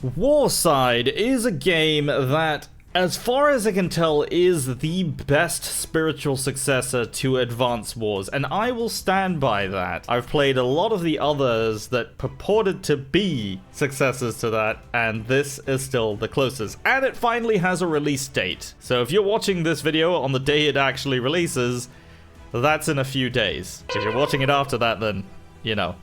Warside is a game that, as far as I can tell, is the best spiritual successor to Advance Wars, and I will stand by that. I've played a lot of the others that purported to be successors to that, and this is still the closest. And it finally has a release date. So if you're watching this video on the day it actually releases, that's in a few days. If you're watching it after that, then, you know,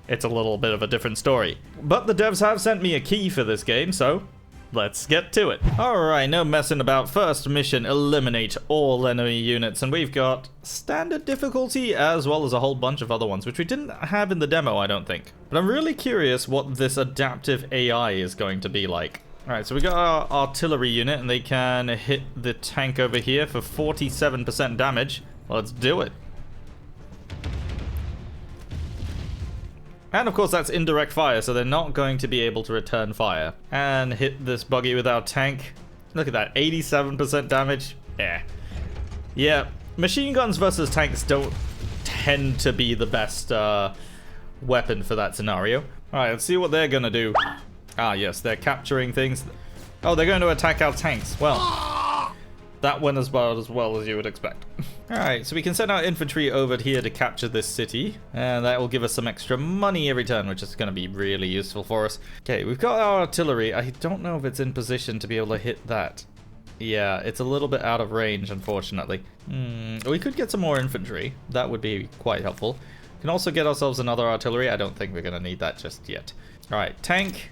it's a little bit of a different story. But the devs have sent me a key for this game, so let's get to it. Alright, no messing about. First mission, eliminate all enemy units. And we've got standard difficulty as well as a whole bunch of other ones, which we didn't have in the demo, I don't think. But I'm really curious what this adaptive AI is going to be like. Alright, so we got our artillery unit, and they can hit the tank over here for 47% damage. Let's do it. And of course that's indirect fire, so they're not going to be able to return fire. And hit this buggy with our tank. Look at that, 87% damage. Yeah, machine guns versus tanks don't tend to be the best weapon for that scenario. Alright, let's see what they're gonna do. Ah yes, they're capturing things. Oh, they're going to attack our tanks. Well, that went as well as you would expect. Alright, so we can send our infantry over here to capture this city, and that will give us some extra money every turn, which is going to be really useful for us. Okay, we've got our artillery. I don't know if it's in position to be able to hit that. Yeah, it's a little bit out of range, unfortunately. We could get some more infantry. That would be quite helpful. We can also get ourselves another artillery. I don't think we're going to need that just yet. Alright, tank,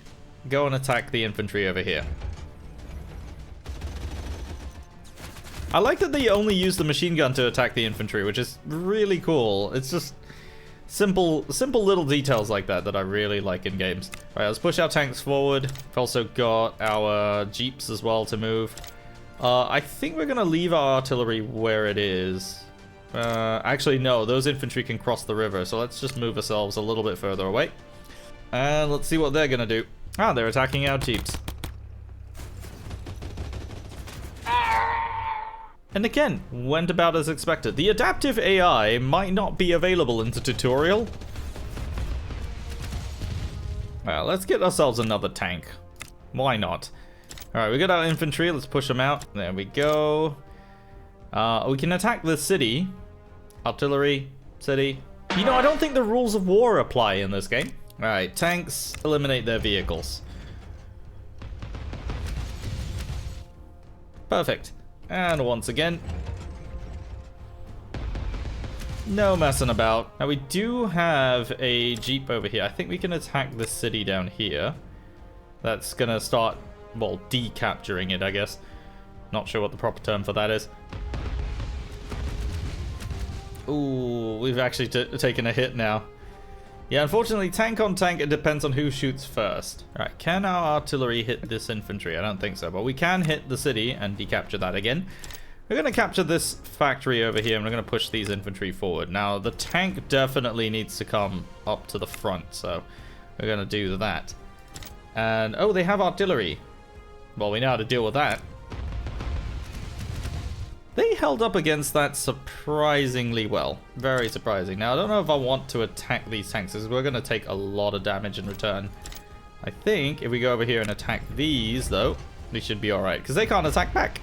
go and attack the infantry over here. I like that they only use the machine gun to attack the infantry, which is really cool. It's just simple little details like that that I really like in games. All right, let's push our tanks forward. We've also got our jeeps as well to move. I think we're gonna leave our artillery where it is. Actually, no, those infantry can cross the river, so let's just move ourselves a little bit further away. And let's see what they're gonna do. Ah, they're attacking our jeeps. And again, went about as expected. The adaptive AI might not be available in the tutorial. Well, let's get ourselves another tank. Why not? Alright, we got our infantry. Let's push them out. There we go. We can attack the city. Artillery, city. You know, I don't think the rules of war apply in this game. Alright, tanks, eliminate their vehicles. Perfect. And once again, no messing about. Now we do have a jeep over here. I think we can attack the city down here. That's gonna start, well, decapturing it, I guess. Not sure what the proper term for that is. Ooh, we've actually taken a hit now. Yeah, unfortunately, tank on tank, it depends on who shoots first. Alright, can our artillery hit this infantry? I don't think so, but we can hit the city and decapture that again. We're going to capture this factory over here, and we're going to push these infantry forward. Now, the tank definitely needs to come up to the front, so we're going to do that. And, oh, they have artillery. Well, we know how to deal with that. They held up against that surprisingly well. Very surprising. Now, I don't know if I want to attack these tanks, because we're going to take a lot of damage in return. I think if we go over here and attack these, though, we should be alright, because they can't attack back.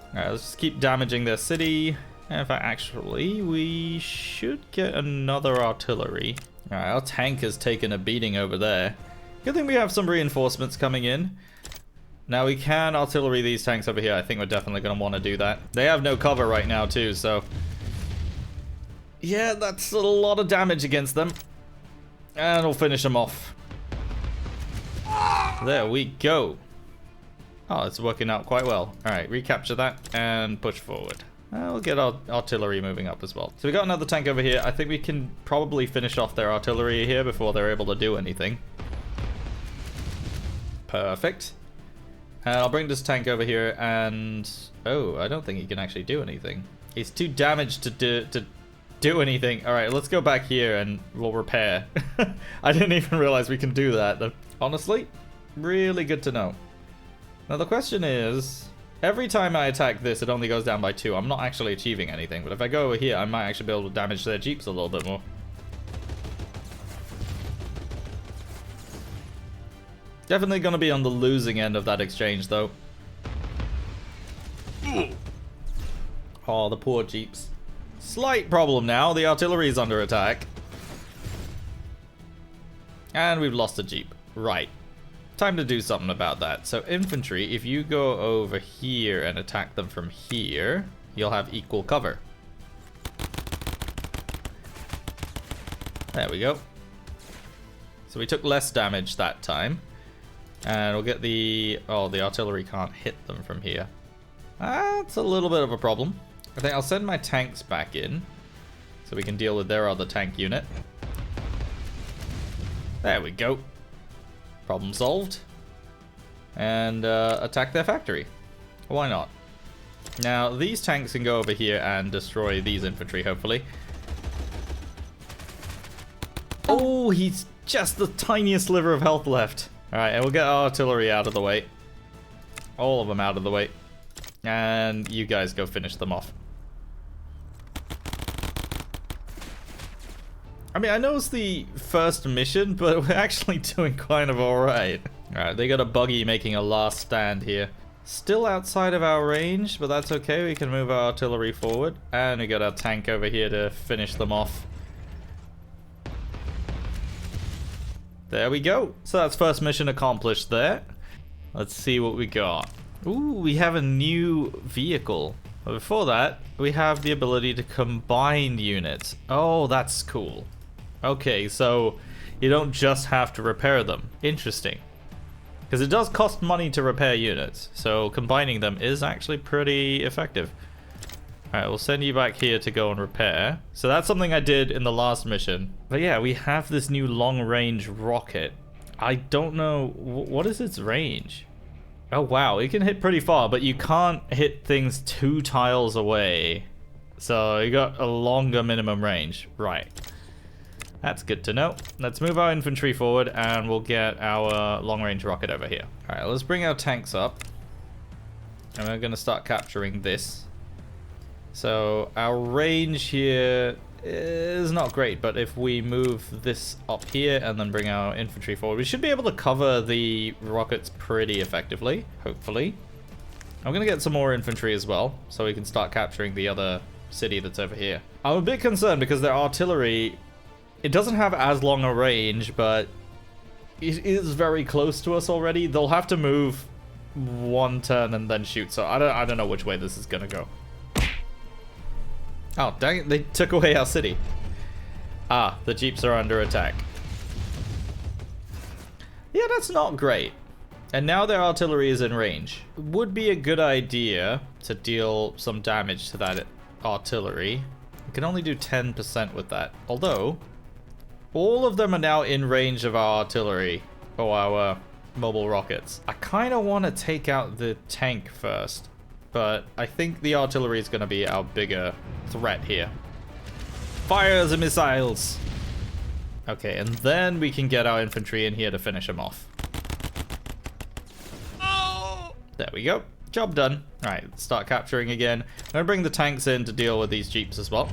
Alright, let's just keep damaging their city. And in fact, actually, we should get another artillery. Alright, our tank has taken a beating over there. Good thing we have some reinforcements coming in. Now we can artillery these tanks over here. I think we're definitely going to want to do that. They have no cover right now too, so... yeah, that's a lot of damage against them. And we'll finish them off. There we go. Oh, it's working out quite well. Alright, recapture that and push forward. We'll get our artillery moving up as well. So we got another tank over here. I think we can probably finish off their artillery here before they're able to do anything. Perfect. And I'll bring this tank over here and... oh, I don't think he can actually do anything. He's too damaged to do anything. Alright, let's go back here and we'll repair. I didn't even realize we can do that. Honestly, really good to know. Now the question is, every time I attack this, it only goes down by 2. I'm not actually achieving anything, but if I go over here, I might actually be able to damage their jeeps a little bit more. Definitely gonna be on the losing end of that exchange, though. Oh, the poor jeeps. Slight problem now. The artillery is under attack. And we've lost a jeep. Right. Time to do something about that. So infantry, if you go over here and attack them from here, you'll have equal cover. There we go. So we took less damage that time. And we'll get the... Oh, the artillery can't hit them from here. That's a little bit of a problem. I think I'll send my tanks back in so we can deal with their other tank unit. There we go. Problem solved. And attack their factory. Why not? Now, these tanks can go over here and destroy these infantry, hopefully. Oh, he's just the tiniest sliver of health left. Alright, and we'll get our artillery out of the way. All of them out of the way. And you guys go finish them off. I mean, I know it's the first mission, but we're actually doing kind of alright. Alright, they got a buggy making a last stand here. Still outside of our range, but that's okay. We can move our artillery forward. And we got our tank over here to finish them off. There we go. So that's first mission accomplished there. Let's see what we got. Ooh, we have a new vehicle. But before that, we have the ability to combine units. Oh, that's cool. Okay, so you don't just have to repair them. Interesting. Because it does cost money to repair units. So combining them is actually pretty effective. Alright, we'll send you back here to go and repair. So that's something I did in the last mission. But yeah, we have this new long-range rocket. I don't know... What is its range? Oh wow, it can hit pretty far, but you can't hit things 2 tiles away. So you got a longer minimum range. Right. That's good to know. Let's move our infantry forward and we'll get our long-range rocket over here. Alright, let's bring our tanks up. And we're going to start capturing this. So our range here is not great, but if we move this up here and then bring our infantry forward, we should be able to cover the rockets pretty effectively, hopefully. I'm going to get some more infantry as well, so we can start capturing the other city that's over here. I'm a bit concerned because their artillery, it doesn't have as long a range, but it is very close to us already. They'll have to move 1 turn and then shoot, so I don't know which way this is going to go. Oh, dang it, they took away our city. Ah, the jeeps are under attack. Yeah, that's not great. And now their artillery is in range. It would be a good idea to deal some damage to that artillery. We can only do 10% with that. Although, all of them are now in range of our artillery, or our mobile rockets. I kind of want to take out the tank first. But I think the artillery is going to be our bigger threat here. Fire the missiles! Okay, and then we can get our infantry in here to finish them off. Oh! There we go. Job done. Alright, let's start capturing again. I'm going to bring the tanks in to deal with these jeeps as well.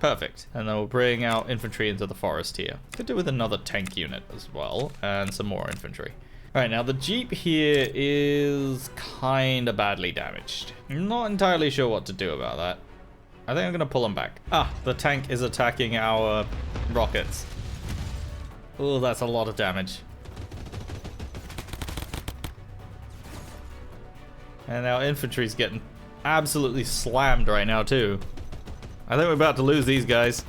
Perfect. And then we'll bring our infantry into the forest here. Could do with another tank unit as well, and some more infantry. Alright, now the jeep here is kind of badly damaged. I'm not entirely sure what to do about that. I think I'm going to pull them back. Ah, the tank is attacking our rockets. Oh, that's a lot of damage. And our infantry's getting absolutely slammed right now too. I think we're about to lose these guys.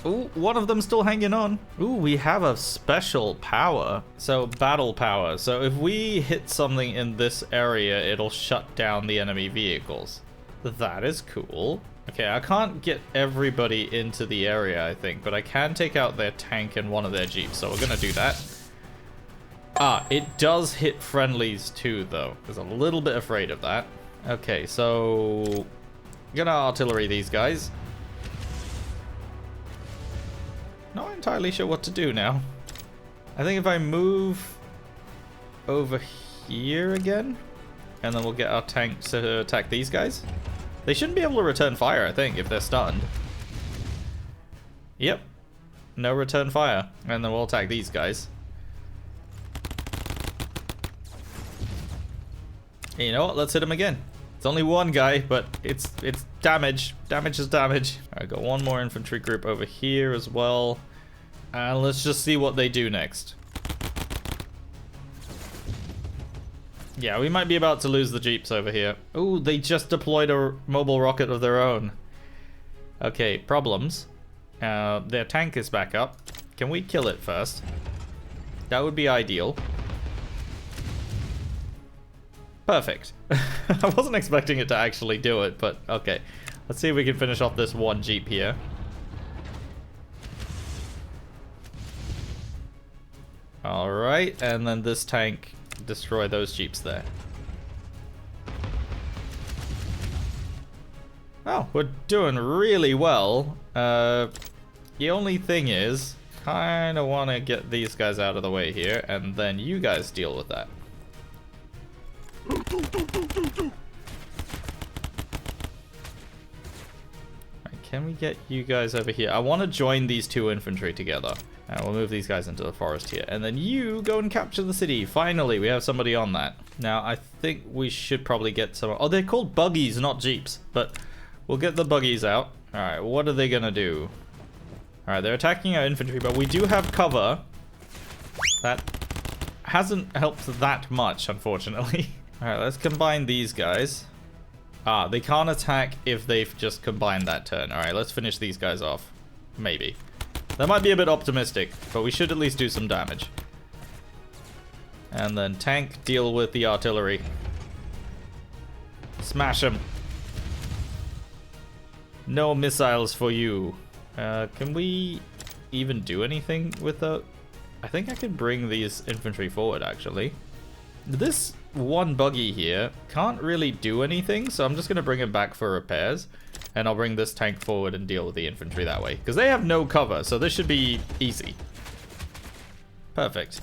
Ooh, one of them still hanging on. Ooh, we have a special power. So, battle power. So if we hit something in this area, it'll shut down the enemy vehicles. That is cool. Okay, I can't get everybody into the area, I think, but I can take out their tank and one of their jeeps, so we're gonna do that. Ah, it does hit friendlies too, though. I was a little bit afraid of that. Okay, so... I'm gonna artillery these guys. Not entirely sure what to do now. I think if I move over here again, and then we'll get our tanks to attack these guys. They shouldn't be able to return fire, I think, if they're stunned. Yep. no return fire. And then we'll attack these guys. And you know what? Let's hit him again. It's only one guy, but it's damage. Damage is damage. Alright, got one more infantry group over here as well. And let's just see what they do next. Yeah, we might be about to lose the jeeps over here. Ooh, they just deployed a mobile rocket of their own. Okay, problems. Their tank is back up. Can we kill it first? That would be ideal. Perfect. I wasn't expecting it to actually do it, but okay. Let's see if we can finish off this one jeep here. Alright, and then this tank, destroy those jeeps there. Oh, we're doing really well. The only thing is, kind of want to get these guys out of the way here, and then you guys deal with that. Right, can we get you guys over here? I want to join these two infantry together. We'll move these guys into the forest here. And then you go and capture the city. Finally, we have somebody on that. Now, I think we should probably get some... Oh, they're called buggies, not jeeps. But we'll get the buggies out. Alright, what are they going to do? Alright, they're attacking our infantry, but we do have cover. That hasn't helped that much, unfortunately. Alright, let's combine these guys. Ah, they can't attack if they've just combined that turn. Alright, let's finish these guys off. Maybe. That might be a bit optimistic, but we should at least do some damage. And then tank, deal with the artillery. Smash them. No missiles for you. Can we even do anything with the... I think I can bring these infantry forward, actually. This one buggy here can't really do anything, so I'm just going to bring it back for repairs. And I'll bring this tank forward and deal with the infantry that way. Because they have no cover, so this should be easy. Perfect.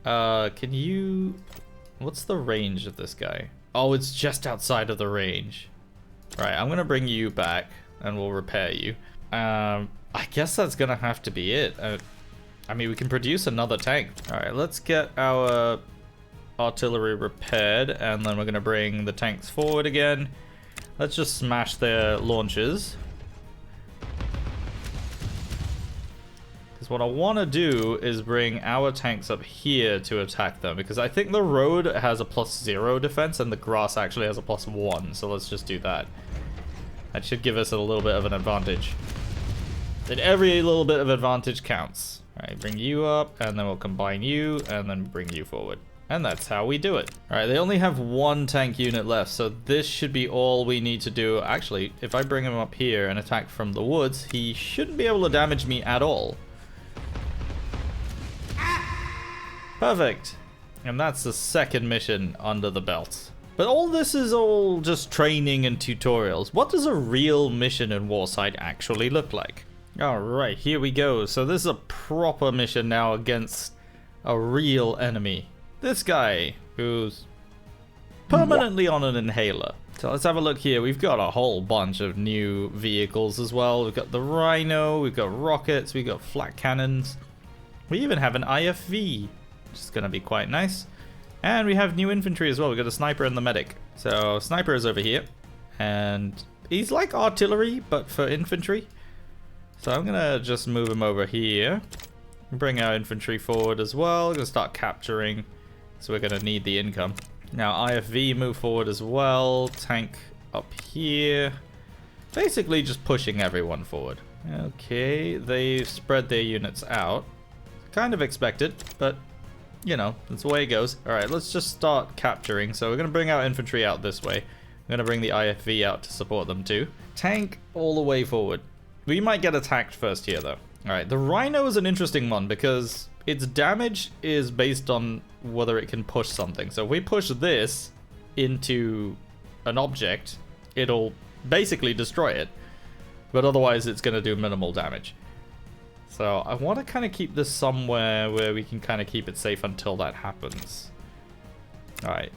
Can you... What's the range of this guy? Oh, it's just outside of the range. Right, I'm going to bring you back, and we'll repair you. I guess that's going to have to be it. I mean, we can produce another tank. Alright, let's get our artillery repaired, and then we're going to bring the tanks forward again. Let's just smash their launchers. Because what I want to do is bring our tanks up here to attack them. Because I think the road has a +0 defense and the grass actually has a +1. So let's just do that. That should give us a little bit of an advantage. And every little bit of advantage counts. Alright, bring you up, and then we'll combine you, and then bring you forward. And that's how we do it. Alright, they only have one tank unit left, so this should be all we need to do. Actually, if I bring him up here and attack from the woods, he shouldn't be able to damage me at all. Perfect. And that's the second mission under the belt. But all this is all just training and tutorials. What does a real mission in Warside actually look like? Alright, here we go. So this is a proper mission now against a real enemy. This guy, who's permanently on an inhaler. So let's have a look here. We've got a whole bunch of new vehicles as well. We've got the Rhino, we've got rockets, we've got flat cannons. We even have an IFV, which is going to be quite nice. And we have new infantry as well. We've got a sniper and the medic. So sniper is over here. And he's like artillery, but for infantry. So I'm going to just move him over here. Bring our infantry forward as well. We're going to start capturing. So we're going to need the income. Now IFV move forward as well. Tank up here. Basically just pushing everyone forward. Okay, they've spread their units out. Kind of expected, but you know, that's the way it goes. Alright, let's just start capturing. So we're going to bring our infantry out this way. I'm going to bring the IFV out to support them too. Tank all the way forward. We might get attacked first here though. Alright, the Rhino is an interesting one because its damage is based on whether it can push something. So if we push this into an object, it'll basically destroy it. But otherwise it's going to do minimal damage. So I want to kind of keep this somewhere where we can kind of keep it safe until that happens. Alright.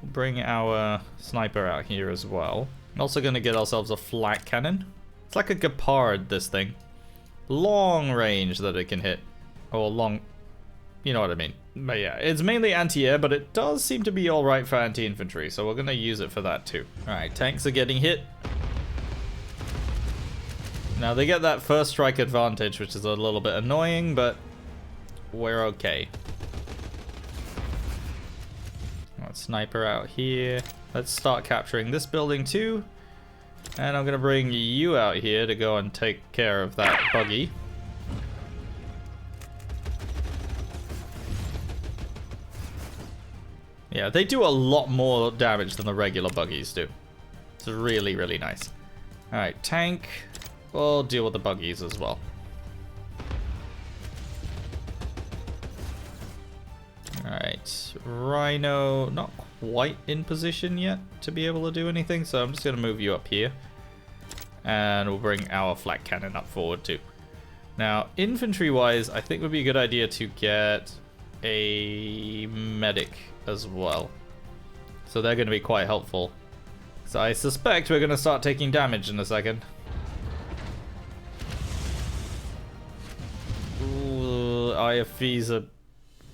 We'll bring our sniper out here as well. I'm also going to get ourselves a flat cannon. It's like a Gepard, this thing. long range that it can hit. Or long... You know what I mean. But yeah, it's mainly anti-air, but it does seem to be alright for anti-infantry, so we're gonna use it for that too. Alright, tanks are getting hit. Now they get that first strike advantage, which is a little bit annoying, but we're okay. Sniper out here. Let's start capturing this building too. And I'm gonna bring you out here to go and take care of that buggy. Yeah, they do a lot more damage than the regular buggies do. It's really, really nice. Alright, tank. We'll deal with the buggies as well. Alright, Rhino, not quite in position yet to be able to do anything, so I'm just going to move you up here. And we'll bring our flak cannon up forward too. Now, infantry-wise, I think it would be a good idea to get a medic as well. So they're going to be quite helpful. So I suspect we're going to start taking damage in a second. Ooh, IFVs are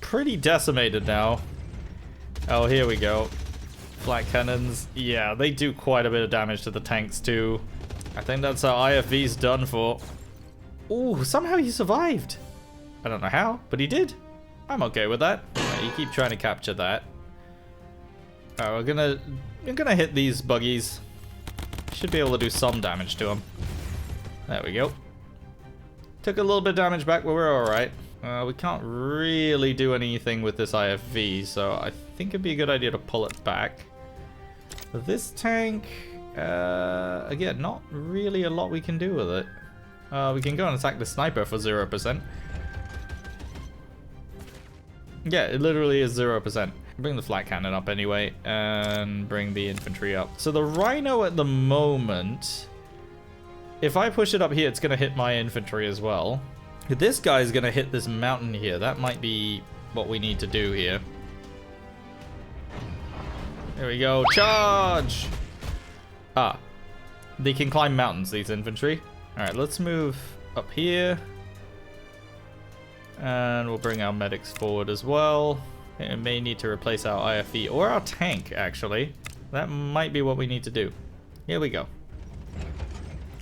pretty decimated now. Oh, here we go. Flak cannons. Yeah, they do quite a bit of damage to the tanks too. I think that's our IFV's done for. Ooh, somehow he survived. I don't know how, but he did. I'm okay with that. Right, you keep trying to capture that. Alright, we're gonna hit these buggies. Should be able to do some damage to them. There we go. Took a little bit of damage back, but we're alright. We can't really do anything with this IFV, so I think it'd be a good idea to pull it back. This tank, again, not really a lot we can do with it. We can go and attack the sniper for 0%. Yeah, it literally is 0%. Bring the flak cannon up anyway, and bring the infantry up. So the Rhino at the moment, if I push it up here, it's going to hit my infantry as well. This guy's going to hit this mountain here. That might be what we need to do here. There we go. Charge! Ah. They can climb mountains, these infantry. Alright, let's move up here. And we'll bring our medics forward as well. We may need to replace our IFV or our tank, actually. That might be what we need to do. Here we go.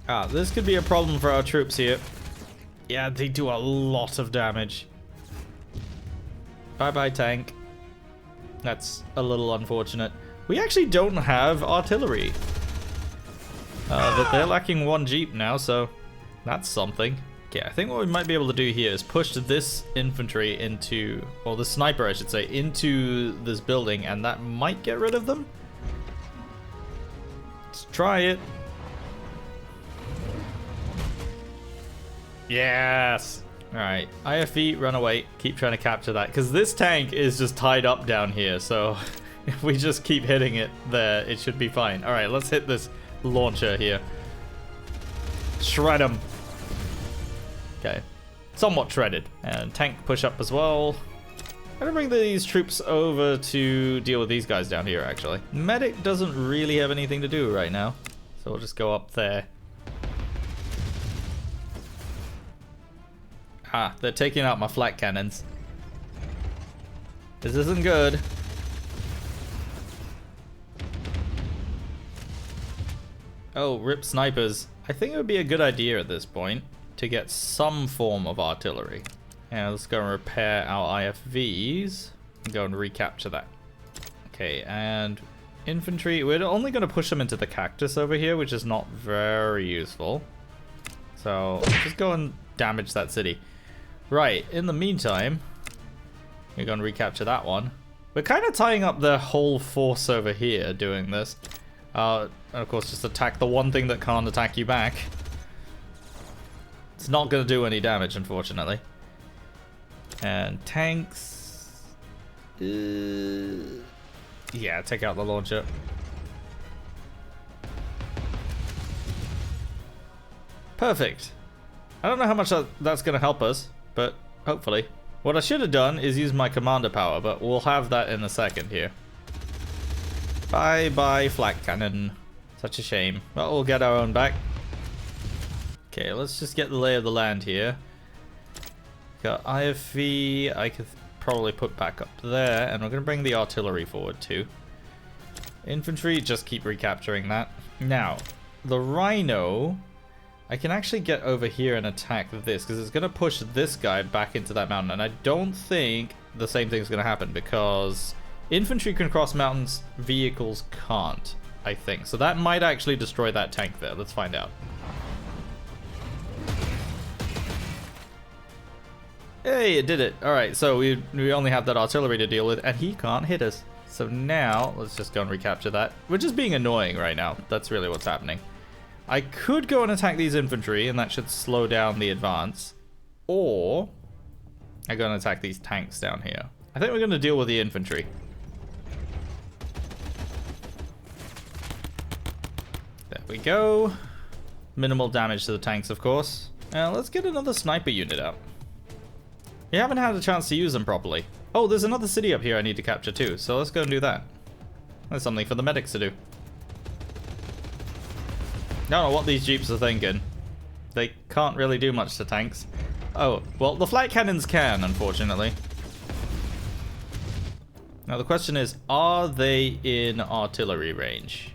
Ah, this could be a problem for our troops here. Yeah, they do a lot of damage. Bye-bye, tank. That's a little unfortunate. We actually don't have artillery. They're lacking one Jeep now, so that's something. Okay, I think what we might be able to do here is push this infantry into, or the sniper I should say, into this building, and that might get rid of them. Let's try it. Yes! Alright, IFV, run away. Keep trying to capture that, because this tank is just tied up down here, so if we just keep hitting it there, it should be fine. Alright, let's hit this launcher here. Shred him. Okay, somewhat shredded. And tank push up as well. I'm gonna bring these troops over to deal with these guys down here, actually. Medic doesn't really have anything to do right now, so we'll just go up there. Ah, they're taking out my flak cannons. This isn't good. Oh, rip snipers. I think it would be a good idea at this point to get some form of artillery. And let's go and repair our IFVs and go and recapture that. Okay, and infantry, we're only going to push them into the cactus over here, which is not very useful. So just go and damage that city. Right, in the meantime, we're going to recapture that one. We're kind of tying up the whole force over here doing this. And of course, just attack the one thing that can't attack you back. It's not going to do any damage, unfortunately. And tanks. Yeah, take out the launcher. Perfect. I don't know how much that's going to help us, but hopefully. What I should have done is use my commander power, but we'll have that in a second here. Bye-bye, flak cannon. Such a shame. But we'll get our own back. Okay, let's just get the lay of the land here. Got IFV, I could probably put back up there, and we're going to bring the artillery forward too. Infantry, just keep recapturing that. Now, the Rhino, I can actually get over here and attack this, because it's going to push this guy back into that mountain, and I don't think the same thing's going to happen, because infantry can cross mountains, vehicles can't, I think. So that might actually destroy that tank there. Let's find out. Hey, it did it. Alright, so we only have that artillery to deal with, and he can't hit us. So now, let's just go and recapture that. We're just being annoying right now. That's really what's happening. I could go and attack these infantry, and that should slow down the advance. Or, I go and attack these tanks down here. I think we're going to deal with the infantry. There we go. Minimal damage to the tanks, of course. Now, let's get another sniper unit out. We haven't had a chance to use them properly. Oh, there's another city up here I need to capture too, so let's go and do that. There's something for the medics to do. I don't know what these jeeps are thinking. They can't really do much to tanks. Oh, well, the flat cannons can, unfortunately. Now the question is, are they in artillery range?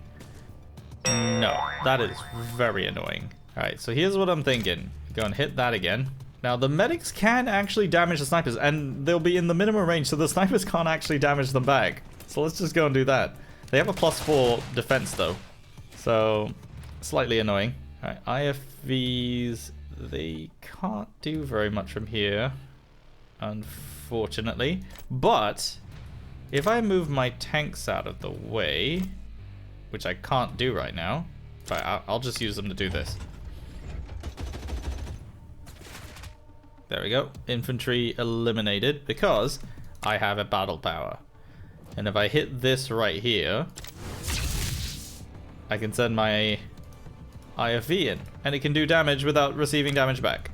No, that is very annoying. Alright, so here's what I'm thinking. Go and hit that again. Now, the medics can actually damage the snipers, and they'll be in the minimum range, so the snipers can't actually damage them back. So let's just go and do that. They have a +4 defense, though. So, slightly annoying. Alright, IFVs, they can't do very much from here, unfortunately. But, if I move my tanks out of the way, which I can't do right now, but I'll just use them to do this. There we go. Infantry eliminated because I have a battle power. And if I hit this right here, I can send my IFV in. And it can do damage without receiving damage back.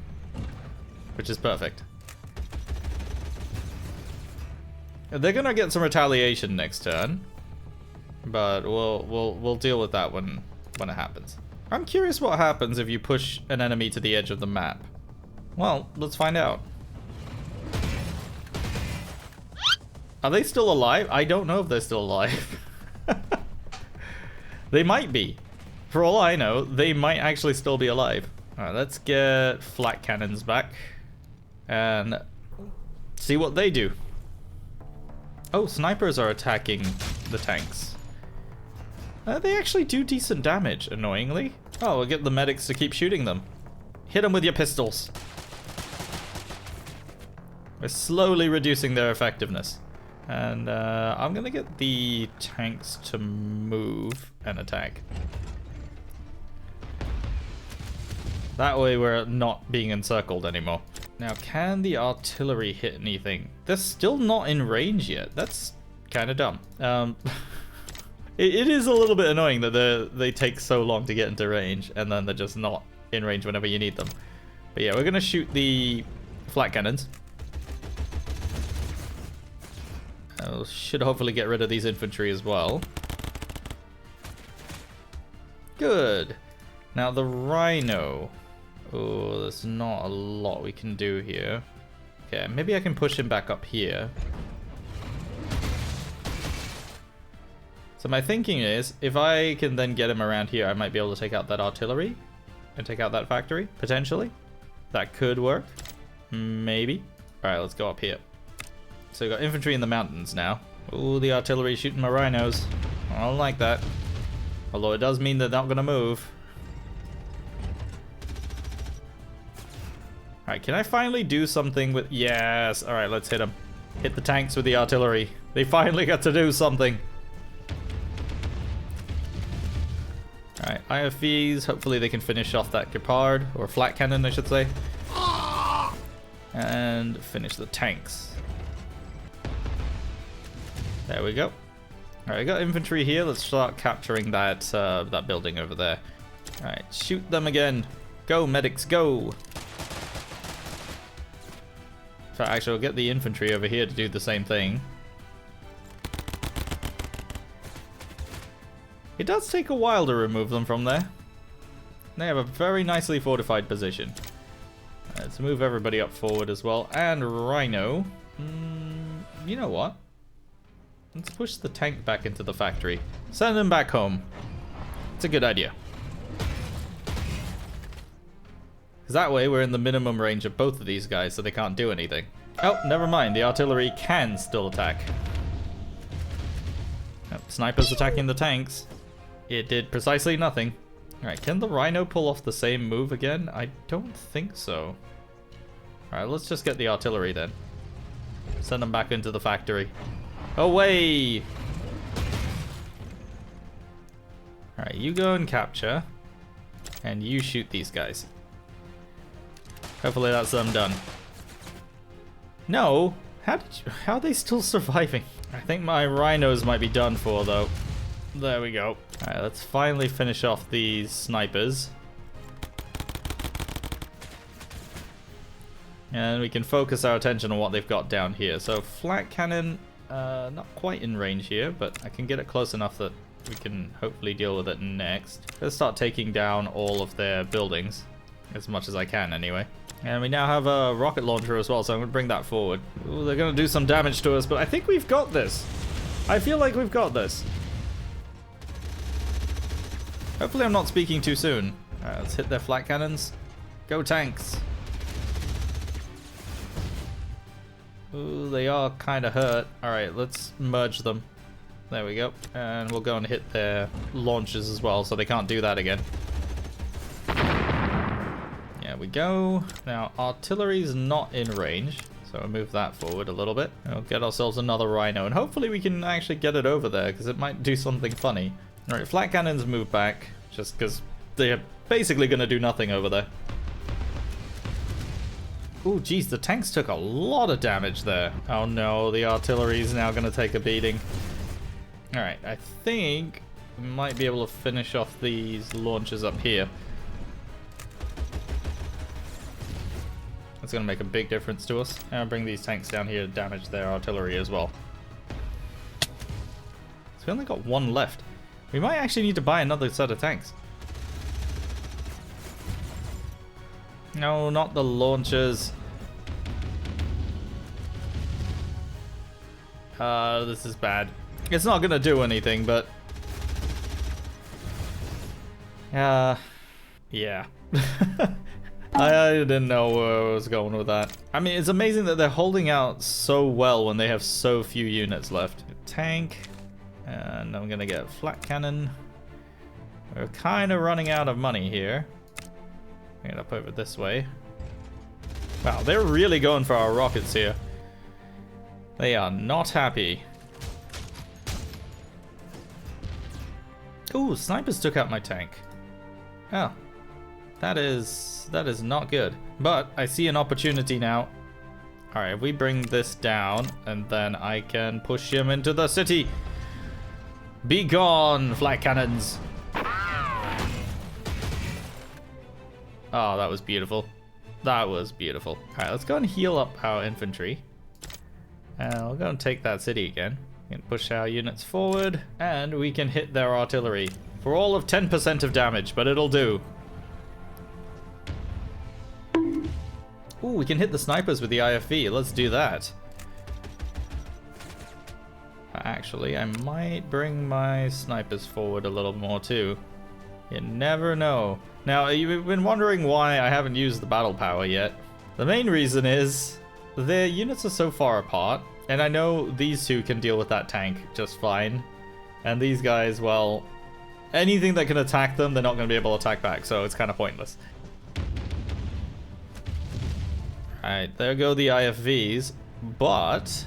Which is perfect. They're gonna get some retaliation next turn. But we'll deal with that when it happens. I'm curious what happens if you push an enemy to the edge of the map. Well, let's find out. Are they still alive? I don't know if they're still alive. They might be. For all I know, they might actually still be alive. Alright, let's get flat cannons back. And see what they do. Oh, snipers are attacking the tanks. They actually do decent damage, annoyingly. Oh, we'll get the medics to keep shooting them. Hit them with your pistols. We're slowly reducing their effectiveness. And I'm going to get the tanks to move and attack. That way we're not being encircled anymore. Now, can the artillery hit anything? They're still not in range yet. That's kind of dumb. It is a little bit annoying that they take so long to get into range, and then they're just not in range whenever you need them. But yeah, we're going to shoot the flat cannons. Should hopefully get rid of these infantry as well. Good. Now the Rhino. Oh, there's not a lot we can do here. Okay, maybe I can push him back up here. So my thinking is, if I can then get him around here, I might be able to take out that artillery and take out that factory, potentially. That could work. Maybe. Alright, let's go up here. So we've got infantry in the mountains now. Ooh, the artillery shooting my rhinos. I don't like that. Although it does mean they're not going to move. Alright, can I finally do something with... Yes! Alright, let's hit them. Hit the tanks with the artillery. They finally got to do something. Alright, IFVs. Hopefully they can finish off that Gepard. Or flat cannon, I should say. And finish the tanks. There we go. Alright, we got infantry here. Let's start capturing that that building over there. Alright, shoot them again. Go, medics, go! So actually, we'll get the infantry over here to do the same thing. It does take a while to remove them from there. They have a very nicely fortified position. Let's move everybody up forward as well. And Rhino. You know what? Let's push the tank back into the factory. Send them back home. It's a good idea. Because that way we're in the minimum range of both of these guys, so they can't do anything. Oh, never mind. The artillery can still attack. Oh, snipers attacking the tanks. It did precisely nothing. Alright, can the Rhino pull off the same move again? I don't think so. Alright, let's just get the artillery then. Send them back into the factory. Away! Alright, you go and capture. And you shoot these guys. Hopefully that's them done. No! How are they still surviving? I think my rhinos might be done for though. There we go. Alright, let's finally finish off these snipers. And we can focus our attention on what they've got down here. So flat cannon, not quite in range here, but I can get it close enough that we can hopefully deal with it next. Let's start taking down all of their buildings. As much as I can anyway. And we now have a rocket launcher as well, so I'm going to bring that forward. Ooh, they're going to do some damage to us, but I think we've got this. I feel like we've got this. Hopefully I'm not speaking too soon. Alright, let's hit their flat cannons. Go tanks. Ooh, they are kind of hurt. Alright, let's merge them. There we go. And we'll go and hit their launchers as well, so they can't do that again. There we go. Now, artillery's not in range, so I'll move that forward a little bit. We'll get ourselves another rhino, and hopefully we can actually get it over there, because it might do something funny. Alright, flat cannons move back, just because they're basically going to do nothing over there. Ooh, geez, the tanks took a lot of damage there. Oh no, the artillery's now going to take a beating. Alright, I think we might be able to finish off these launchers up here. That's going to make a big difference to us. And I'll bring these tanks down here to damage their artillery as well. So we only got one left. We might actually need to buy another set of tanks. No, not the launchers. This is bad. It's not gonna do anything, but... yeah. I didn't know where I was going with that. I mean, it's amazing that they're holding out so well when they have so few units left. Tank. And I'm gonna get a flat cannon. We're kind of running out of money here. Bring it up over this way. Wow, they're really going for our rockets here. They are not happy. Ooh, snipers took out my tank. Oh, that is not good. But I see an opportunity now. All right, if we bring this down, and then I can push him into the city. Be gone, flat cannons. Oh, that was beautiful. That was beautiful. All right, let's go and heal up our infantry. And we'll go and take that city again. We can push our units forward, and we can hit their artillery for all of 10% of damage, but it'll do. Ooh, we can hit the snipers with the IFV. Let's do that. Actually, I might bring my snipers forward a little more too. You never know. Now, you've been wondering why I haven't used the battle power yet. The main reason is their units are so far apart, and I know these two can deal with that tank just fine. And these guys, well, anything that can attack them, they're not going to be able to attack back, so it's kind of pointless. Alright, there go the IFVs, but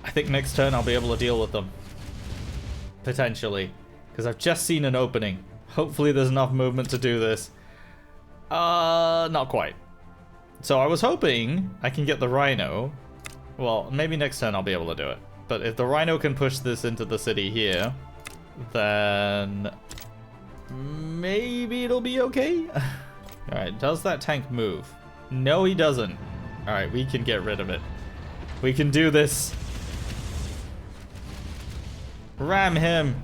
I think next turn I'll be able to deal with them. Potentially. Because I've just seen an opening. Hopefully there's enough movement to do this. Not quite. So I was hoping I can get the Rhino. Well, maybe next turn I'll be able to do it. But if the Rhino can push this into the city here, then maybe it'll be okay. Alright, does that tank move? No, he doesn't. Alright, we can get rid of it. We can do this. Ram him.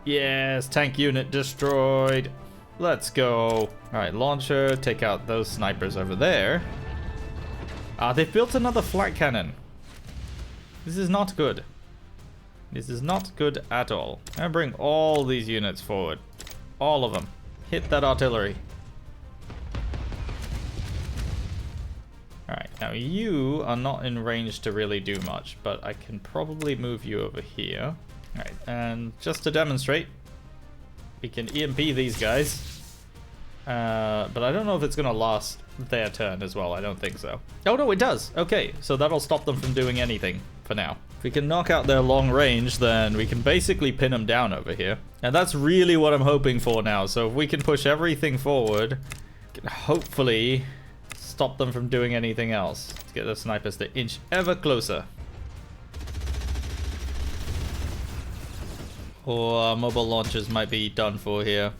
Yes, tank unit destroyed. Let's go. Alright, launcher, take out those snipers over there. They've built another flak cannon. This is not good. This is not good at all. I'm gonna bring all these units forward. All of them. Hit that artillery. Alright, now you are not in range to really do much, but I can probably move you over here. Alright, and just to demonstrate, we can EMP these guys. But I don't know if it's gonna last their turn as well. I don't think so. Oh no, it does. Okay, so that'll stop them from doing anything for now. If we can knock out their long range, then we can basically pin them down over here. And that's really what I'm hoping for now. So if we can push everything forward, can hopefully stop them from doing anything else. Let's get the snipers to inch ever closer. Or mobile launchers might be done for here.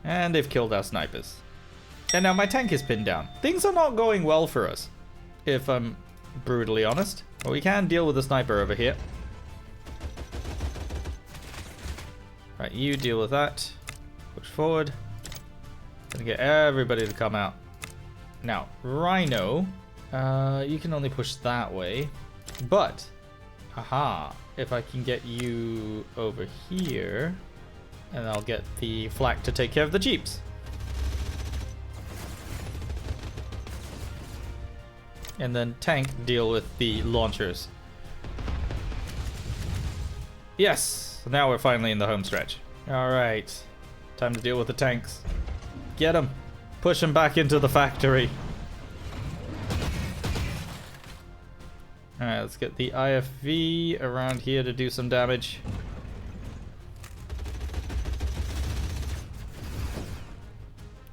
And they've killed our snipers. And now my tank is pinned down. Things are not going well for us, if I'm brutally honest. But we can deal with the sniper over here. Right, you deal with that. Push forward. Gonna get everybody to come out. Now, Rhino, you can only push that way. But, aha, if I can get you over here, and I'll get the flak to take care of the jeeps. And then tank deal with the launchers. Yes! Now we're finally in the home stretch. Alright. Time to deal with the tanks. Get them! Push them back into the factory. Alright, let's get the IFV around here to do some damage.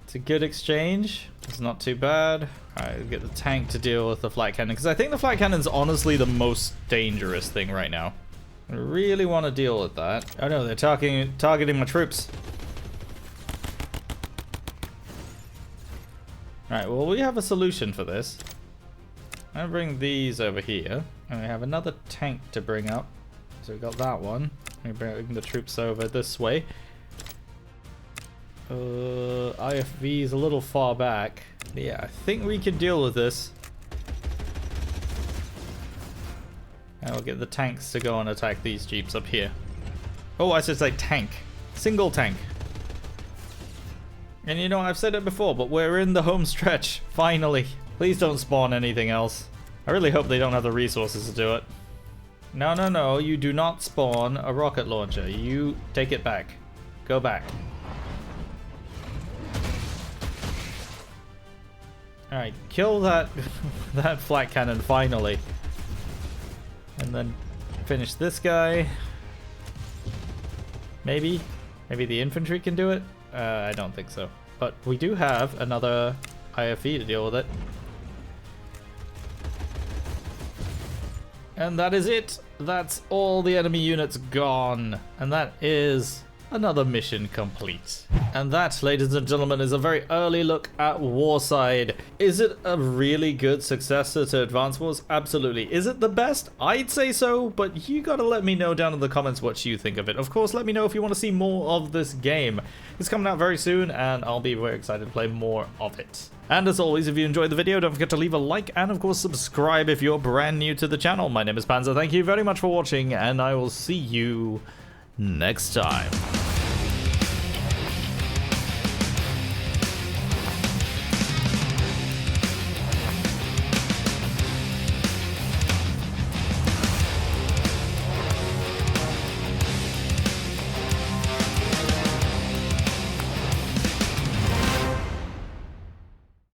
It's a good exchange. It's not too bad. Alright, get the tank to deal with the flak cannon, because I think the flak cannon's honestly the most dangerous thing right now. I really want to deal with that. Oh no, they're targeting my troops. Alright, well, we have a solution for this. I'm gonna bring these over here, and we have another tank to bring up. So we got that one. We bring the troops over this way. IFV is a little far back. But yeah, I think we can deal with this. And we'll get the tanks to go and attack these jeeps up here. Oh, I should say tank. Single tank. And you know, I've said it before, but we're in the home stretch. Finally. Please don't spawn anything else. I really hope they don't have the resources to do it. No, no, no. You do not spawn a rocket launcher. You take it back. Go back. Alright, kill that that flak cannon finally. And then finish this guy. Maybe the infantry can do it? I don't think so. But we do have another IFV to deal with it. And that is it. That's all the enemy units gone. And that is another mission complete. And that, ladies and gentlemen, is a very early look at Warside. Is it a really good successor to Advance Wars? Absolutely. Is it the best? I'd say so, but you gotta let me know down in the comments what you think of it. Of course, let me know if you want to see more of this game. It's coming out very soon, and I'll be very excited to play more of it. And as always, if you enjoyed the video, don't forget to leave a like, and of course subscribe if you're brand new to the channel. My name is Panzer, thank you very much for watching, and I will see you next time.